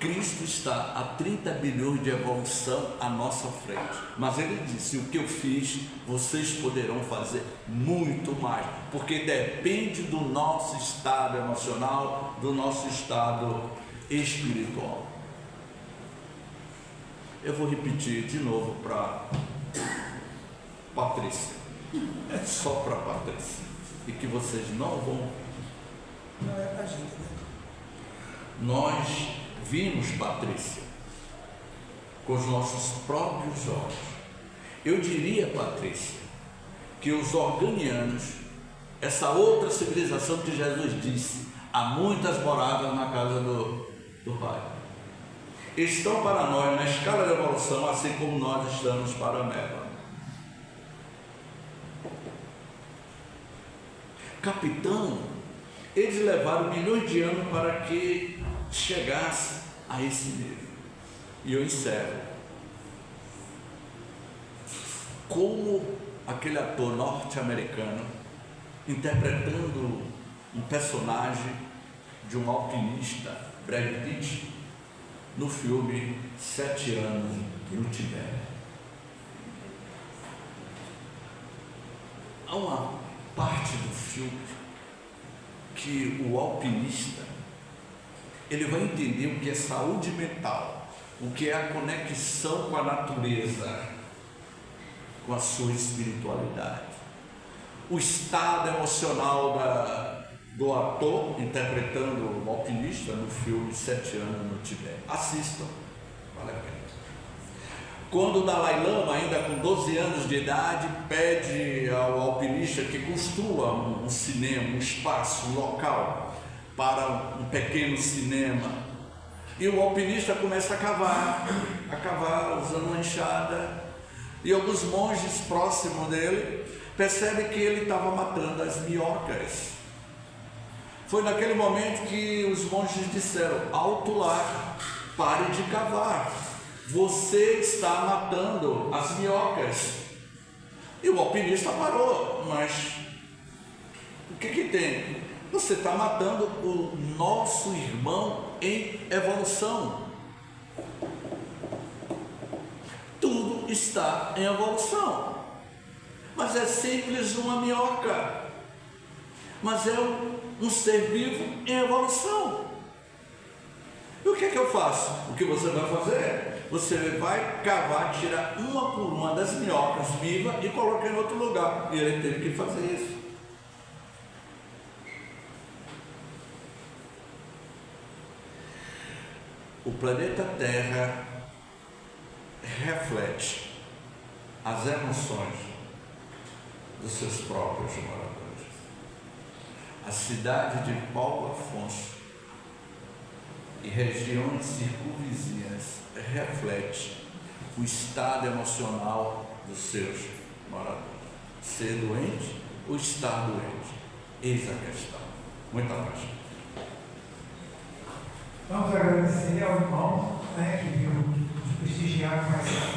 Cristo está a 30 bilhões de evolução à nossa frente. Mas ele disse: o que eu fiz, vocês poderão fazer muito mais, porque depende do nosso estado emocional, do nosso estado espiritual. Eu vou repetir de novo para Patrícia, é só para Patrícia, e que vocês não vão. Não é para a gente, né? Nós vimos, Patrícia, com os nossos próprios olhos. Eu diria, Patrícia, que os organianos, essa outra civilização que Jesus disse, há muitas moradas na casa do Pai, estão para nós na escala da evolução, assim como nós estamos para a ameba. Capitão, Eles levaram milhões de anos para que chegasse a esse nível. E eu encerro. Como aquele ator norte-americano, interpretando um personagem de um alpinista, Brad Pitt, no filme 7 anos no Tibete. Há uma parte do filme que o alpinista ele vai entender o que é saúde mental, o que é a conexão com a natureza, com a sua espiritualidade, o estado emocional do ator interpretando o alpinista no filme 7 anos no Tibete. Assistam, vale a pena. Quando o Dalai Lama, ainda com 12 anos de idade, pede ao alpinista que construa um cinema, um espaço, um local para um pequeno cinema, e o alpinista começa a cavar usando uma enxada, e alguns monges próximos dele percebem que ele estava matando as minhocas. Foi naquele momento que os monges disseram: alto lá, pare de cavar, você está matando as minhocas. E o alpinista parou, mas o que tem? Você está matando o nosso irmão em evolução. Tudo está em evolução, mas é simples uma minhoca, mas é um ser vivo em evolução. E o que é que eu faço? O que você vai fazer? Você vai cavar, tirar uma por uma das minhocas vivas e colocar em outro lugar. E ele teve que fazer isso. O planeta Terra reflete as emoções dos seus próprios moradores. A cidade de Paulo Afonso e regiões circunvizinhas reflete o estado emocional dos seus moradores. Ser doente ou estar doente? Eis a questão. Muita paz. Vamos agradecer ao irmão, que viu nos prestigiar com essa